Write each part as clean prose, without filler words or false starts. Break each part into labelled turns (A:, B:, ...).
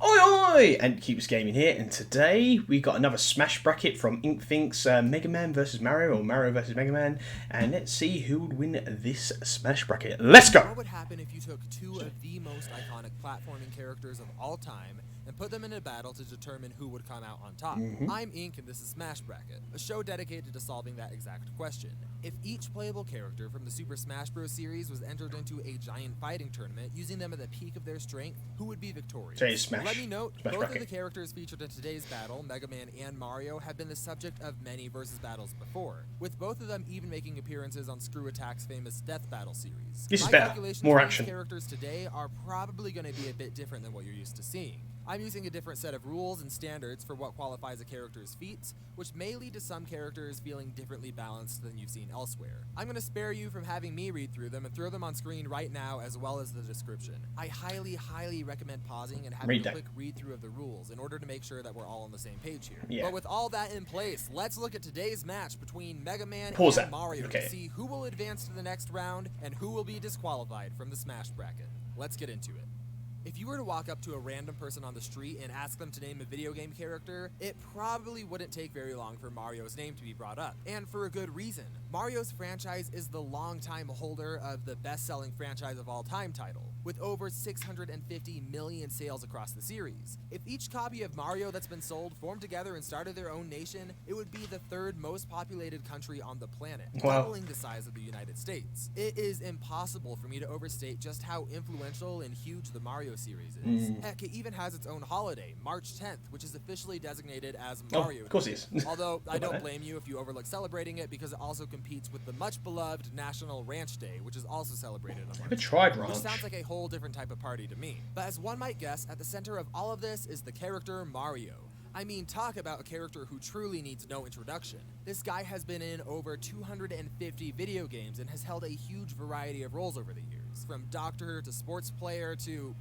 A: Oi oi! AntKeepsGaming here, and today we got another smash bracket from InkThinks, MegaMan versus Mario, or Mario versus MegaMan, and let's see who would win this smash bracket. Let's go!
B: What would happen if you took two of the most iconic platforming characters of all time and put them in a battle to determine who would come out on top? I'm Ink, and this is Smash Bracket, a show dedicated to solving that exact question. If each playable character from the Super Smash Bros. Series was entered into a giant fighting tournament using them at the peak of their strength, who would be victorious?
A: Today's Smash.
B: Let me note,
A: Smash
B: both
A: bracket.
B: of the characters featured in today's battle, Mega Man and Mario, have been the subject of many versus battles before, with both of them even making appearances on Screw Attack's famous Death Battle series.
A: This is
B: My
A: better.
B: calculations
A: More
B: for these
A: action.
B: characters today are probably going to be a bit different than what you're used to seeing. I'm using a different set of rules and standards for what qualifies a character's feats, which may lead to some characters feeling differently balanced than you've seen elsewhere. I'm going to spare you from having me read through them and throw them on screen right now, as well as the description. I highly recommend pausing and having a quick read through of the rules in order to make sure that we're all on the same page here.
A: Yeah.
B: But with all that in place, let's look at today's match between Mega Man and Mario to see who will advance to the next round and who will be disqualified from the Smash bracket. Let's get into it. If you were to walk up to a random person on the street and ask them to name a video game character, it probably wouldn't take very long for Mario's name to be brought up. And for a good reason. Mario's franchise is the longtime holder of the best-selling franchise of all time title, with over 650 million sales across the series. If each copy of Mario that's been sold formed together and started their own nation, it would be the third most populated country on the planet, doubling the size of the United States. It is impossible for me to overstate just how influential and huge the Mario series is. Heck, it even has its own holiday, March 10th, which is officially designated as Mario Day.
A: Of course it is.
B: Although, I don't blame you if you overlook celebrating it, because it also competes with the much-beloved National Ranch Day, which is also celebrated on March 10th.
A: Never tried ranch.
B: Which sounds like a whole different type of party to me. But as one might guess, at the center of all of this is the character Mario. I mean, talk about a character who truly needs no introduction. This guy has been in over 250 video games and has held a huge variety of roles over the years, from doctor to sports player to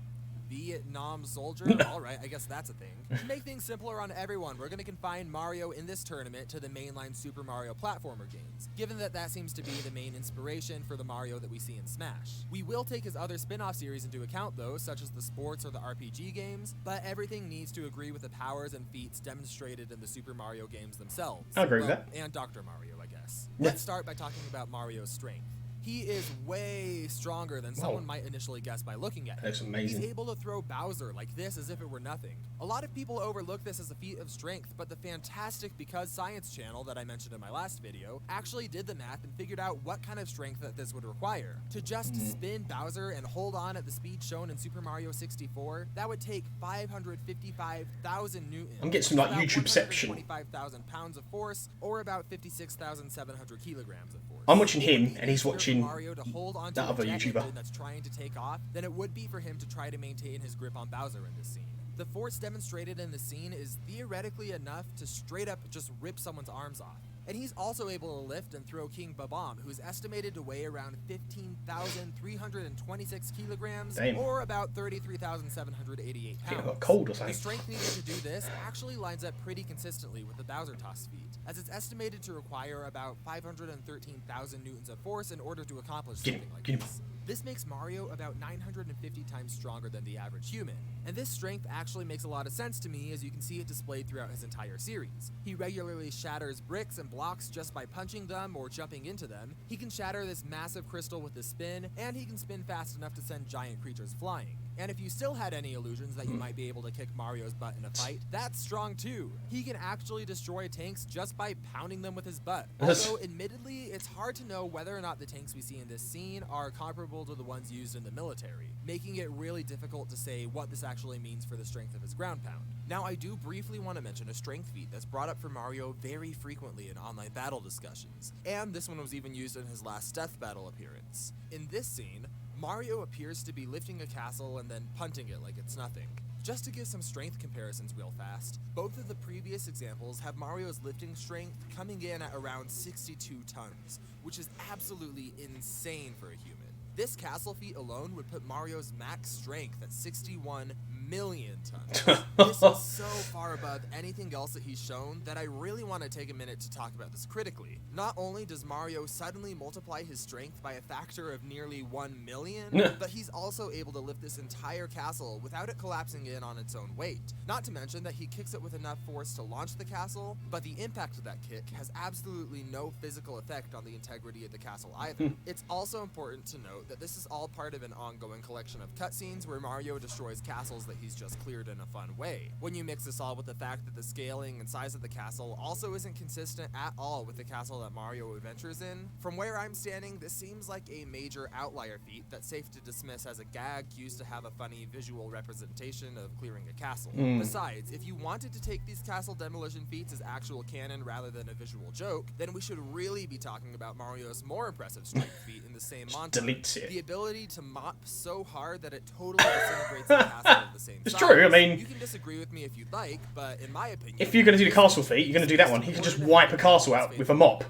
B: Vietnam soldier? Alright, I guess that's a thing. To make things simpler on everyone, we're going to confine Mario in this tournament to the mainline Super Mario platformer games, given that that seems to be the main inspiration for the Mario that we see in Smash. We will take his other spin-off series into account though, such as the sports or the RPG games, but everything needs to agree with the powers and feats demonstrated in the Super Mario games themselves.
A: I agree with that.
B: And Dr. Mario, I guess. Let's start by talking about Mario's strength. He is way stronger than someone might initially guess by looking at him.
A: That's amazing.
B: He's able to throw Bowser like this as if it were nothing. A lot of people overlook this as a feat of strength, but the fantastic Because Science channel that I mentioned in my last video actually did the math and figured out what kind of strength that this would require. To just spin Bowser and hold on at the speed shown in Super Mario 64, that would take 555,000 newtons.
A: I'm getting some like YouTubeception.
B: 25,000 pounds of force, or about 56,700 kilograms of force.
A: I'm watching him, and he's watching
B: Mario to hold on to
A: that other
B: a jet
A: YouTuber
B: engine that's trying to take off than it would be for him to try to maintain his grip on Bowser in this scene. The force demonstrated in the scene is theoretically enough to straight up just rip someone's arms off. And he's also able to lift and throw King Babam, who's estimated to weigh around 15,326 kilograms, or about 33,788 pounds.
A: Cold or something.
B: The strength needed to do this actually lines up pretty consistently with the Bowser toss feat, as it's estimated to require about 513,000 newtons of force in order to accomplish something like this. This makes Mario about 950 times stronger than the average human. And this strength actually makes a lot of sense to me, as you can see it displayed throughout his entire series. He regularly shatters bricks and blocks just by punching them or jumping into them. He can shatter this massive crystal with his spin, and he can spin fast enough to send giant creatures flying. And if you still had any illusions that you might be able to kick Mario's butt in a fight, that's strong too. He can actually destroy tanks just by pounding them with his butt. Although, admittedly, it's hard to know whether or not the tanks we see in this scene are comparable to the ones used in the military, making it really difficult to say what this actually means for the strength of his ground pound. Now, I do briefly want to mention a strength feat that's brought up for Mario very frequently in online battle discussions, and this one was even used in his last Death Battle appearance. In this scene, Mario appears to be lifting a castle and then punting it like it's nothing. Just to give some strength comparisons real fast, both of the previous examples have Mario's lifting strength coming in at around 62 tons, which is absolutely insane for a human. This castle feat alone would put Mario's max strength at 61 million tons. This is so far above anything else that he's shown that I really want to take a minute to talk about this critically. Not only does Mario suddenly multiply his strength by a factor of nearly 1 million, but he's also able to lift this entire castle without it collapsing in on its own weight. Not to mention that he kicks it with enough force to launch the castle, but the impact of that kick has absolutely no physical effect on the integrity of the castle either. It's also important to note that this is all part of an ongoing collection of cutscenes where Mario destroys castles that he's just cleared in a fun way. When you mix this all with the fact that the scaling and size of the castle also isn't consistent at all with the castle that Mario adventures in, from where I'm standing, this seems like a major outlier feat that's safe to dismiss as a gag used to have a funny visual representation of clearing a castle. Besides, if you wanted to take these castle demolition feats as actual canon rather than a visual joke, then we should really be talking about Mario's more impressive strength feat in the same montage. The ability to mop so hard that it totally disintegrates the castle of the same size.
A: It's true, I mean...
B: You can disagree with me if you'd like, but in my opinion...
A: If you're going to do the castle feat, you're going to do that one. He can just wipe a castle out with a mop.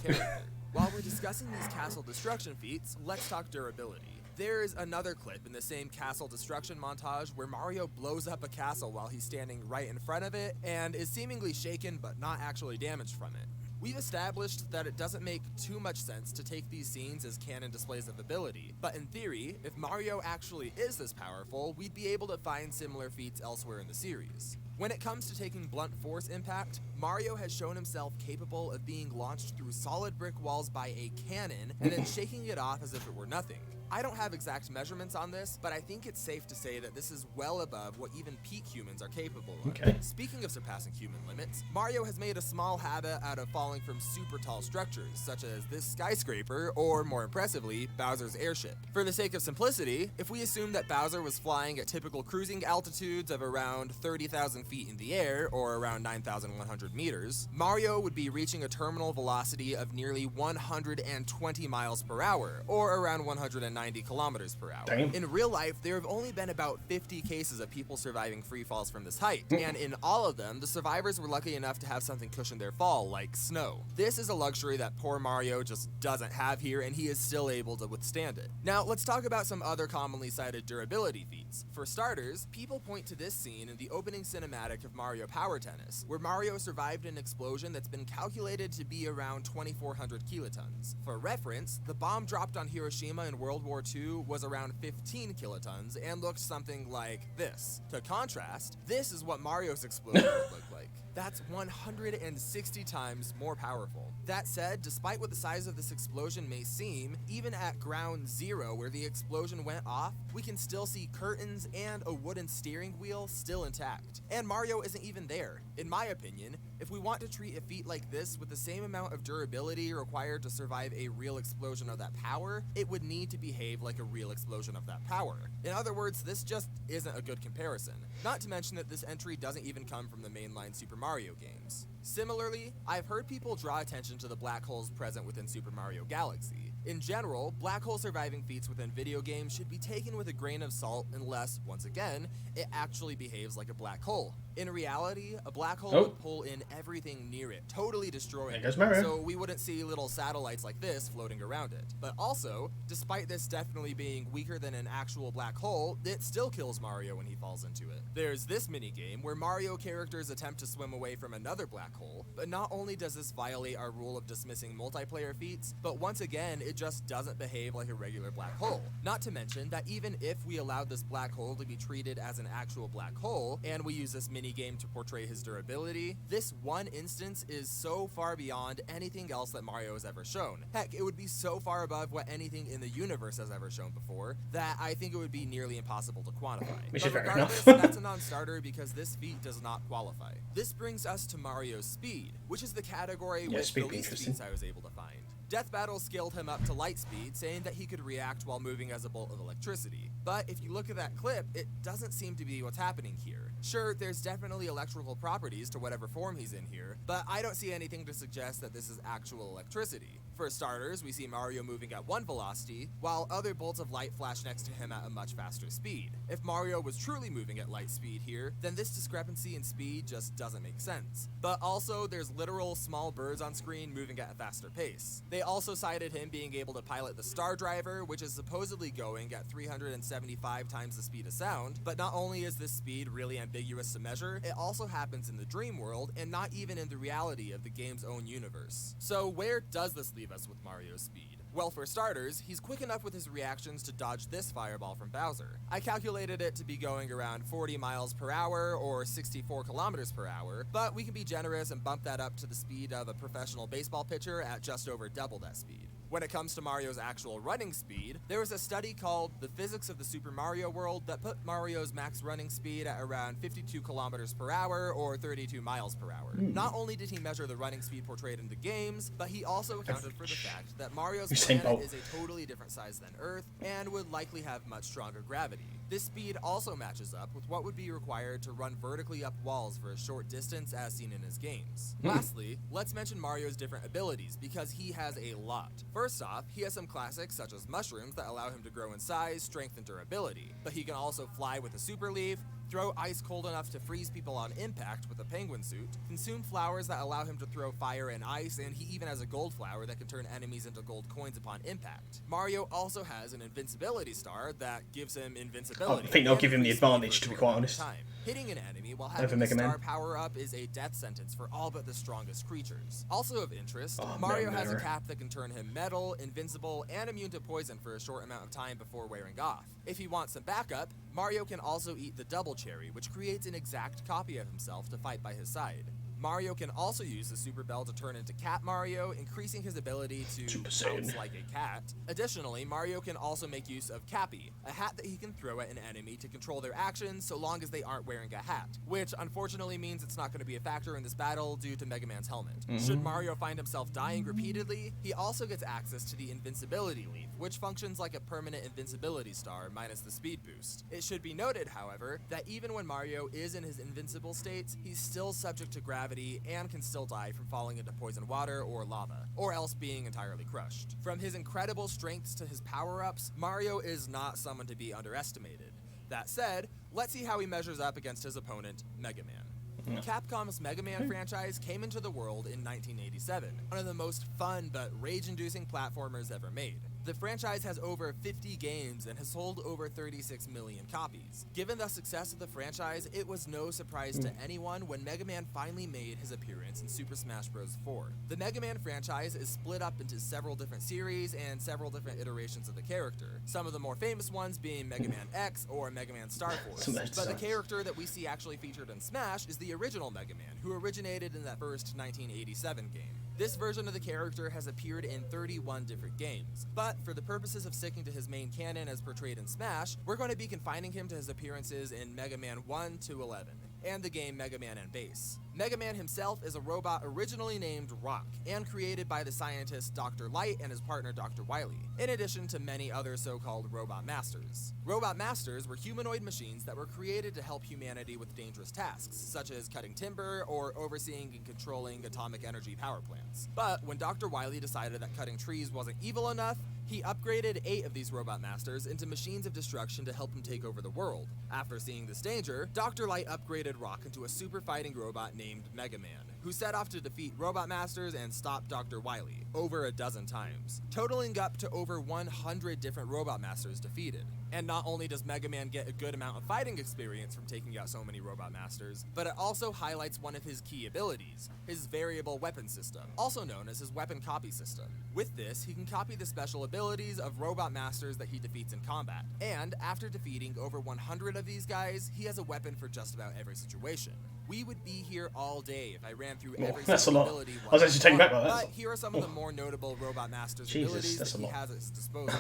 B: While we're discussing these castle destruction feats, let's talk durability. There's another clip in the same castle destruction montage where Mario blows up a castle while he's standing right in front of it and is seemingly shaken but not actually damaged from it. We've established that it doesn't make too much sense to take these scenes as canon displays of ability, but in theory, if Mario actually is this powerful, we'd be able to find similar feats elsewhere in the series. When it comes to taking blunt force impact, Mario has shown himself capable of being launched through solid brick walls by a cannon and then shaking it off as if it were nothing. I don't have exact measurements on this, but I think it's safe to say that this is well above what even peak humans are capable of.
A: Okay.
B: Speaking of surpassing human limits, Mario has made a small habit out of falling from super tall structures, such as this skyscraper, or more impressively, Bowser's airship. For the sake of simplicity, if we assume that Bowser was flying at typical cruising altitudes of around 30,000 feet in the air, or around 9,100 meters, Mario would be reaching a terminal velocity of nearly 120 miles per hour, or around 190 kilometers per hour.
A: Damn.
B: In real life, there have only been about 50 cases of people surviving free falls from this height, and in all of them, the survivors were lucky enough to have something cushion their fall, like snow. This is a luxury that poor Mario just doesn't have here, and he is still able to withstand it. Now, let's talk about some other commonly cited durability feats. For starters, people point to this scene in the opening cinematic of Mario Power Tennis, where Mario survived an explosion that's been calculated to be around 2,400 kilotons. For reference, the bomb dropped on Hiroshima in World War II was around 15 kilotons and looked something like this. To contrast, this is what Mario's explosion would look like. That's 160 times more powerful. That said, despite what the size of this explosion may seem, even at ground zero where the explosion went off, we can still see curtains and a wooden steering wheel still intact. And Mario isn't even there. In my opinion, if we want to treat a feat like this with the same amount of durability required to survive a real explosion of that power, it would need to behave like a real explosion of that power. In other words, this just isn't a good comparison. Not to mention that this entry doesn't even come from the mainline Super Mario games. Similarly, I've heard people draw attention to the black holes present within Super Mario Galaxy. In general, black hole surviving feats within video games should be taken with a grain of salt unless, once again, it actually behaves like a black hole. In reality, a black hole would pull in everything near it, totally destroying it, so we wouldn't see little satellites like this floating around it. But also, despite this definitely being weaker than an actual black hole, it still kills Mario when he falls into it. There's this minigame where Mario characters attempt to swim away from another black hole, but not only does this violate our rule of dismissing multiplayer feats, but once again, it just doesn't behave like a regular black hole. Not to mention that even if we allowed this black hole to be treated as an actual black hole, and we use this minigame to portray his durability, this one instance is so far beyond anything else that Mario has ever shown. Heck, it would be so far above what anything in the universe has ever shown before, that I think it would be nearly impossible to quantify. But regardless, that's a non-starter because this feat does not qualify. This brings us to Mario's speed, which is the category with the least feats I was able to find. Death Battle scaled him up to light speed, saying that he could react while moving as a bolt of electricity. But if you look at that clip, it doesn't seem to be what's happening here. Sure, there's definitely electrical properties to whatever form he's in here, but I don't see anything to suggest that this is actual electricity. For starters, we see Mario moving at one velocity, while other bolts of light flash next to him at a much faster speed. If Mario was truly moving at light speed here, then this discrepancy in speed just doesn't make sense. But also, there's literal small birds on screen moving at a faster pace. They also cited him being able to pilot the Star Driver, which is supposedly going at 375 times the speed of sound, but not only is this speed really ambiguous to measure, it also happens in the dream world and not even in the reality of the game's own universe. So where does this leave us with Mario's speed? Well, for starters, he's quick enough with his reactions to dodge this fireball from Bowser. I calculated it to be going around 40 miles per hour or 64 kilometers per hour, but we can be generous and bump that up to the speed of a professional baseball pitcher at just over double that speed. When it comes to Mario's actual running speed, there was a study called The Physics of the Super Mario World that put Mario's max running speed at around 52 kilometers per hour or 32 miles per hour. Not only did he measure the running speed portrayed in the games, but he also accounted for the fact that Mario's planet is a totally different size than Earth and would likely have much stronger gravity. This speed also matches up with what would be required to run vertically up walls for a short distance as seen in his games. Lastly, let's mention Mario's different abilities because he has a lot. First off, he has some classics such as mushrooms that allow him to grow in size, strength, and durability, but he can also fly with a super leaf, throw ice cold enough to freeze people on impact with a penguin suit, consume flowers that allow him to throw fire and ice, and he even has a gold flower that can turn enemies into gold coins upon impact. Mario also has an invincibility star that gives him invincibility.
A: I think they'll give him the advantage, to be quite honest.
B: Hitting an enemy while having a star power-up is a death sentence for all but the strongest creatures. Also of interest, Mario has a cap that can turn him metal, invincible, and immune to poison for a short amount of time before wearing off. If he wants some backup, Mario can also eat the double cherry, which creates an exact copy of himself to fight by his side. Mario can also use the Super Bell to turn into Cat Mario, increasing his ability to bounce like a cat. Additionally, Mario can also make use of Cappy, a hat that he can throw at an enemy to control their actions so long as they aren't wearing a hat, which unfortunately means it's not going to be a factor in this battle due to Mega Man's helmet. Should Mario find himself dying repeatedly, he also gets access to the Invincibility Leaf, which functions like a permanent invincibility star minus the speed boost. It should be noted, however, that even when Mario is in his invincible state, he's still subject to gravity and can still die from falling into poison water or lava, or else being entirely crushed. From his incredible strengths to his power-ups, Mario is not someone to be underestimated. That said, let's see how he measures up against his opponent, Mega Man. Capcom's Mega Man franchise came into the world in 1987, one of the most fun but rage-inducing platformers ever made. The franchise has over 50 games and has sold over 36 million copies. Given the success of the franchise, it was no surprise to anyone when Mega Man finally made his appearance in Super Smash Bros. 4. The Mega Man franchise is split up into several different series and several different iterations of the character, some of the more famous ones being Mega Man X or Mega Man Star Force. But the character that we see actually featured in Smash is the original Mega Man, who originated in that first 1987 game. This version of the character has appeared in 31 different games, but for the purposes of sticking to his main canon as portrayed in Smash, we're going to be confining him to his appearances in Mega Man 1 to 11, and the game Mega Man and Base. Mega Man himself is a robot originally named Rock, and created by the scientist Dr. Light and his partner Dr. Wily, in addition to many other so-called Robot Masters. Robot Masters were humanoid machines that were created to help humanity with dangerous tasks, such as cutting timber or overseeing and controlling atomic energy power plants. But when Dr. Wily decided that cutting trees wasn't evil enough, he upgraded 8 of these Robot Masters into machines of destruction to help him take over the world. After seeing this danger, Dr. Light upgraded Rock into a super fighting robot named Mega Man, who set off to defeat Robot Masters and stop Dr. Wily over a dozen times, totaling up to over 100 different Robot Masters defeated. And not only does Mega Man get a good amount of fighting experience from taking out so many Robot Masters, but it also highlights one of his key abilities, his variable weapon system, also known as his weapon copy system. With this, he can copy the special abilities of Robot Masters that he defeats in combat, and after defeating over 100 of these guys, he has a weapon for just about every situation. We would be here all day if I ran through every single ability.
A: I was actually taken back by that.
B: But here are some of the more notable Robot Masters abilities that he has at his disposal.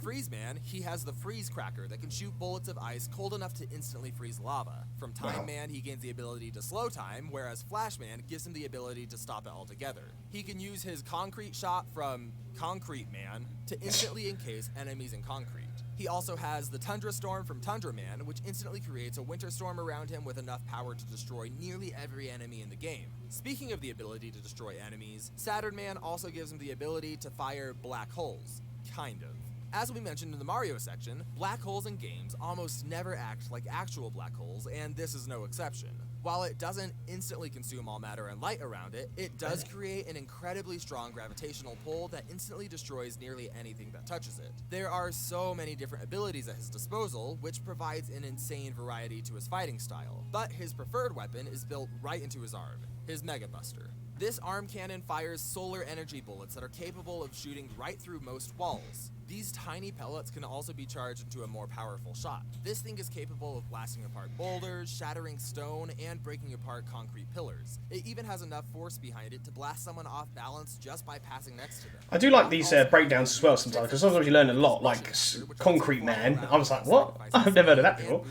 B: Freeze Man, he has the Freeze Cracker that can shoot bullets of ice cold enough to instantly freeze lava. From Time Man, he gains the ability to slow time, whereas Flash Man gives him the ability to stop it altogether. He can use his Concrete Shot from Concrete Man to instantly encase enemies in concrete. He also has the Tundra Storm from Tundra Man, which instantly creates a winter storm around him with enough power to destroy nearly every enemy in the game. Speaking of the ability to destroy enemies, Saturn Man also gives him the ability to fire black holes. Kind of. As we mentioned in the Mario section, black holes in games almost never act like actual black holes, and this is no exception. While it doesn't instantly consume all matter and light around it, it does create an incredibly strong gravitational pull that instantly destroys nearly anything that touches it. There are so many different abilities at his disposal, which provides an insane variety to his fighting style, but his preferred weapon is built right into his arm, his Mega Buster. This arm cannon fires solar energy bullets that are capable of shooting right through most walls. These tiny pellets can also be charged into a more powerful shot. This thing is capable of blasting apart boulders, shattering stone, and breaking apart concrete pillars. It even has enough force behind it to blast someone off balance just by passing next to them.
A: I do like these breakdowns as well sometimes, because sometimes you learn a lot, like Concrete Man. I was like, what? I've never heard of that before.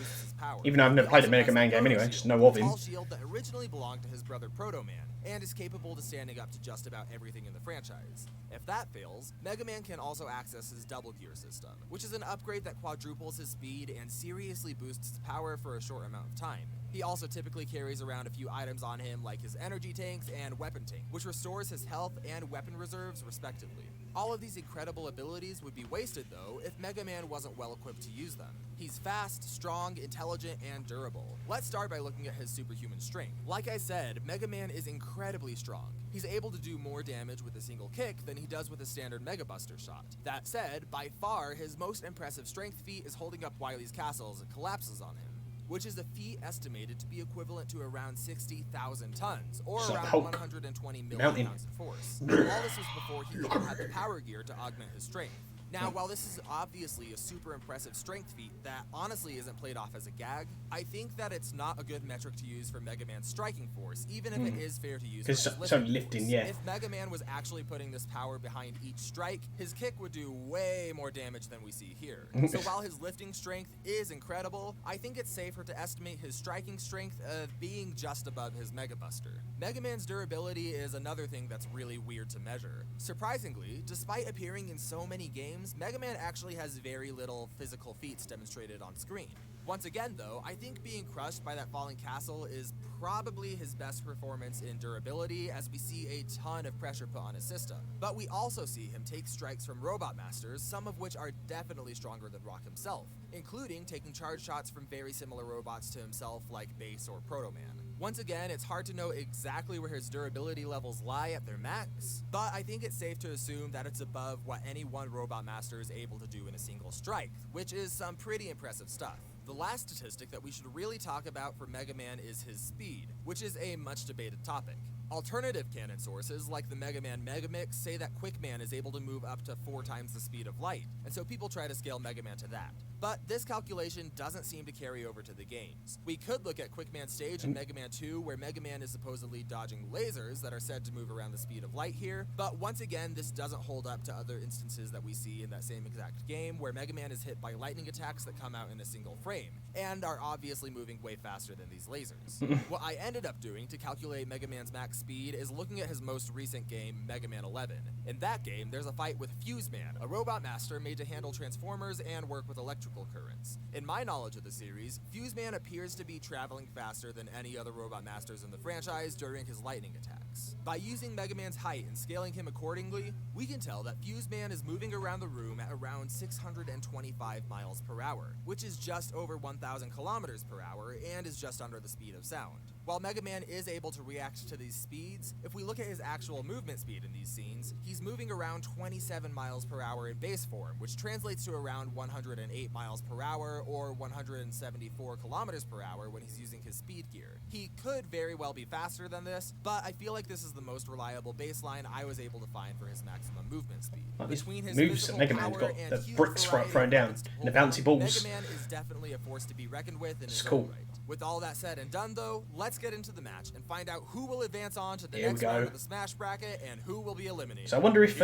A: Even though I've never played a MegaMan game anyway, just know of him.
B: Shield that originally belonged to his brother Proto-Man, and is capable to standing up to just about everything in the franchise. If that fails, MegaMan can also access his double gear system, which is an upgrade that quadruples his speed and seriously boosts his power for a short amount of time. He also typically carries around a few items on him like his energy tanks and weapon tank, which restores his health and weapon reserves respectively. All of these incredible abilities would be wasted though if MegaMan wasn't well equipped to use them. He's fast, strong, intelligent, and durable. Let's start by looking at his Superhuman Strength. Like I said, MegaMan is incredibly strong. He's able to do more damage with a single kick than he does with a standard Mega Buster shot. That said, by far his most impressive strength feat is holding up Wily's castle as it collapses on him, which is a feat estimated to be equivalent to around 60,000 tons, or around 120 million pounds of force. All this was before he even had the power gear to augment his strength. Now, while this is obviously a super impressive strength feat that honestly isn't played off as a gag, I think that it's not a good metric to use for MegaMan's striking force, even if it is fair to use for his lifting force.
A: Yeah.
B: If MegaMan was actually putting this power behind each strike, his kick would do way more damage than we see here. So while his lifting strength is incredible, I think it's safer to estimate his striking strength of being just above his Mega Buster. MegaMan's durability is another thing that's really weird to measure. Surprisingly, despite appearing in so many games, MegaMan actually has very little physical feats demonstrated on screen. Once again though, I think being crushed by that falling castle is probably his best performance in durability, as we see a ton of pressure put on his system. But we also see him take strikes from Robot Masters, some of which are definitely stronger than Rock himself, including taking charge shots from very similar robots to himself like Base or Proto-Man. Once again, it's hard to know exactly where his durability levels lie at their max, but I think it's safe to assume that it's above what any one Robot Master is able to do in a single strike, which is some pretty impressive stuff. The last statistic that we should really talk about for MegaMan is his speed, which is a much debated topic. Alternative canon sources, like the MegaMan Megamix, say that Quickman is able to move up to 4 times the speed of light, and so people try to scale MegaMan to that. But this calculation doesn't seem to carry over to the games. We could look at Quickman's stage in MegaMan 2, where MegaMan is supposedly dodging lasers that are said to move around the speed of light here, but once again, this doesn't hold up to other instances that we see in that same exact game, where MegaMan is hit by lightning attacks that come out in a single frame, and are obviously moving way faster than these lasers. What I ended up doing to calculate MegaMan's max speed is looking at his most recent game, MegaMan 11. In that game, there's a fight with Fuseman, a robot master made to handle transformers and work with electrical currents. In my knowledge of the series, Fuseman appears to be traveling faster than any other robot masters in the franchise during his lightning attacks. By using MegaMan's height and scaling him accordingly, we can tell that Fuseman is moving around the room at around 625 miles per hour, which is just over 1,000 kilometers per hour and is just under the speed of sound. While MegaMan is able to react to these speeds, if we look at his actual movement speed in these scenes, he's moving around 27 miles per hour in base form, which translates to around 108 miles per hour or 174 kilometers per hour when he's using his speed gear. He could very well be faster than this, but I feel like this is the most reliable baseline I was able to find for his maximum movement speed.
A: Like
B: Between his
A: moves that MegaMan's got, the bricks thrown down, and the bouncy balls.
B: MegaMan is definitely a force to be reckoned with in his
A: cool.
B: own right. With all that said and done though, let's get into the match and find out who will advance on to the next round of the Smash bracket and who will be eliminated.
A: So I wonder if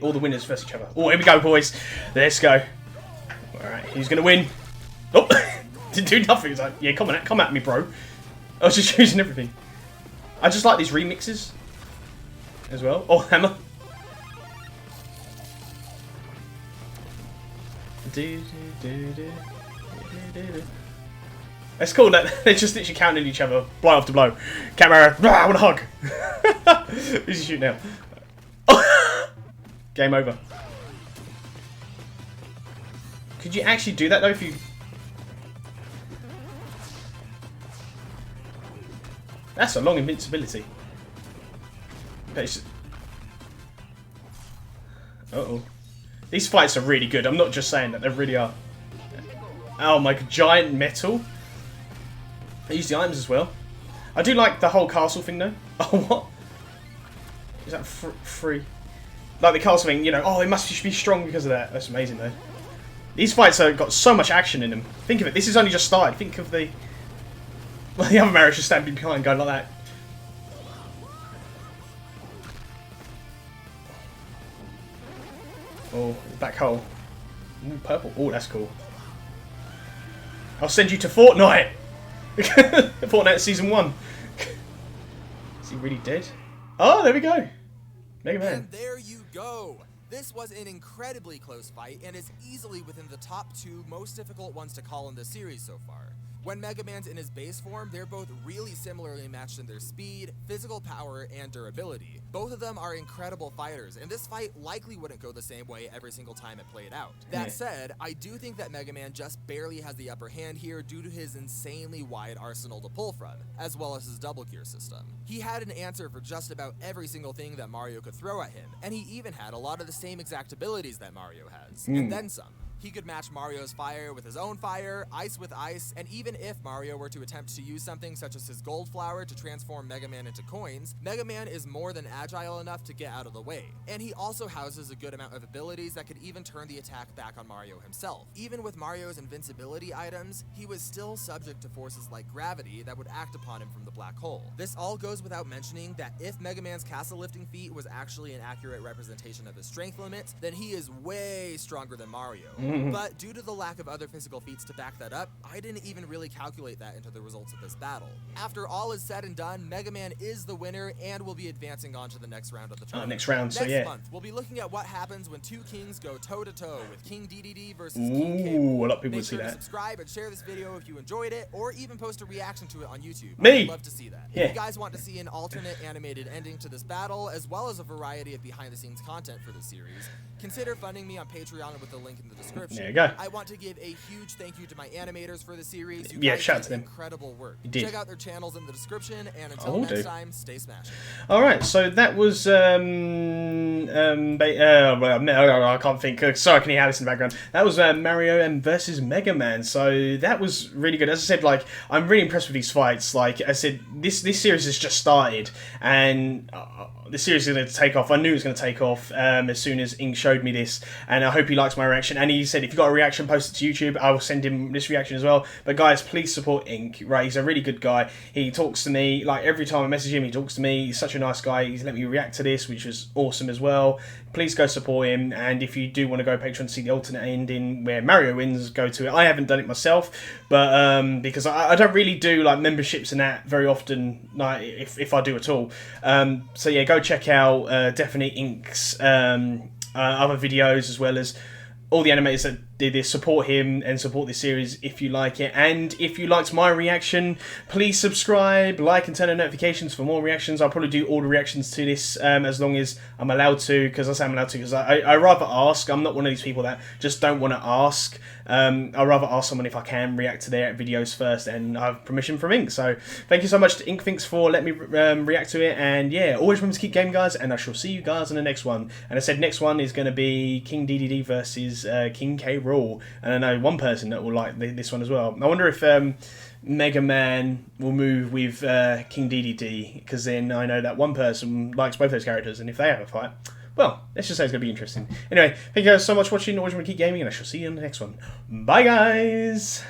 A: all the winners versus each other. Oh, here we go, boys. Let's go. Alright, who's going to win? Oh, didn't do nothing. He's like, yeah, come at me, bro. I was just using everything. I just like these remixes as well. Oh, hammer. It's cool that they're just literally counting each other, blow after blow. Camera, I want a hug. Who's he shooting now? Game over. Could you actually do that though if you... That's a long invincibility. But it's... Uh-oh. These fights are really good. I'm not just saying that. They really are. Oh my god. Giant metal. I use the items as well. I do like the whole castle thing though. Oh, what? Is that free? Like the castle thing, you know. Oh, it must be strong because of that. That's amazing though. These fights have got so much action in them. Think of it. This has only just started. Think of the... Well, the other Mario's just standing behind going like that. Oh, black hole. Ooh, purple. Oh, that's cool. I'll send you to Fortnite. Fortnite Season 1. Is he really dead? Oh, there we go. MegaMan.
B: And there you go. This was an incredibly close fight, and is easily within the top 2 most difficult ones to call in this series so far. When MegaMan's in his base form, they're both really similarly matched in their speed, physical power, and durability. Both of them are incredible fighters, and this fight likely wouldn't go the same way every single time it played out. That said, I do think that MegaMan just barely has the upper hand here due to his insanely wide arsenal to pull from, as well as his double gear system. He had an answer for just about every single thing that Mario could throw at him, and he even had a lot of the same exact abilities that Mario has, and then some. He could match Mario's fire with his own fire, ice with ice, and even if Mario were to attempt to use something such as his gold flower to transform MegaMan into coins, MegaMan is more than agile enough to get out of the way. And he also houses a good amount of abilities that could even turn the attack back on Mario himself. Even with Mario's invincibility items, he was still subject to forces like gravity that would act upon him from the black hole. This all goes without mentioning that if MegaMan's castle lifting feat was actually an accurate representation of his strength limit, then he is way stronger than Mario. But due to the lack of other physical feats to back that up, I didn't even really calculate that into the results of this battle. After all is said and done, MegaMan is the winner and will be advancing on to the next round of the tournament.
A: Next round, so yeah.
B: Next month, we'll be looking at what happens when 2 kings go toe-to-toe with King DDD versus King K.
A: A lot of people would see
B: Make sure
A: that.
B: to subscribe and share this video if you enjoyed it, or even post a reaction to it on YouTube.
A: Me!
B: I'd love to see that.
A: Yeah.
B: If you guys want to see an alternate animated ending to this battle, as well as a variety of behind-the-scenes content for this series, consider funding me on Patreon with the link in the description.
A: There you go.
B: I want to give a huge thank you to my animators for the series. You
A: Yeah,
B: guys
A: shout
B: did
A: to them.
B: incredible work.
A: You did.
B: Check out their channels in the description, and until
A: will
B: next
A: do.
B: time, stay smashing.
A: Alright, so that was, well, I can't think, sorry, I can hear Alice in the background. That was Mario and versus MegaMan, so that was really good. As I said, like, I'm really impressed with these fights. Like I said, this series has just started, and the series is going to take off. I knew it was going to take off as soon as Ink showed me this, and I hope he likes my reaction. And he said, if you've got a reaction, post it to YouTube. I will send him this reaction as well. But guys, please support Ink, right? He's a really good guy. He talks to me, like every time I message him, he talks to me. He's such a nice guy. He's let me react to this, which was awesome as well. Please go support him. And if you do want to go Patreon to see the alternate ending where Mario wins, go to it. I haven't done it myself, but because I don't really do like memberships and that very often, like if I do at all. So yeah, go check out definitely Ink's other videos, as well as all the animators that did this. Support him and support this series if you like it. And if you liked my reaction, please subscribe, like, and turn on notifications for more reactions. I'll probably do all the reactions to this as long as I'm allowed to, because I say I'm allowed to because I rather ask. I'm not one of these people that just don't want to ask. I'd rather ask someone if I can react to their videos first, and I have permission from Ink. So thank you so much to InkThinks for letting me react to it. And yeah, always remember to keep gaming, guys, and I shall see you guys in the next one. And I said next one is going to be King DDD versus King K. Rool. And I know one person that will like this one as well. I wonder if MegaMan will move with King DDD, because then I know that one person likes both those characters, and if they have a fight, well, let's just say it's going to be interesting. Anyway, thank you guys so much for watching. Always remember to keep gaming, and I shall see you in the next one. Bye, guys!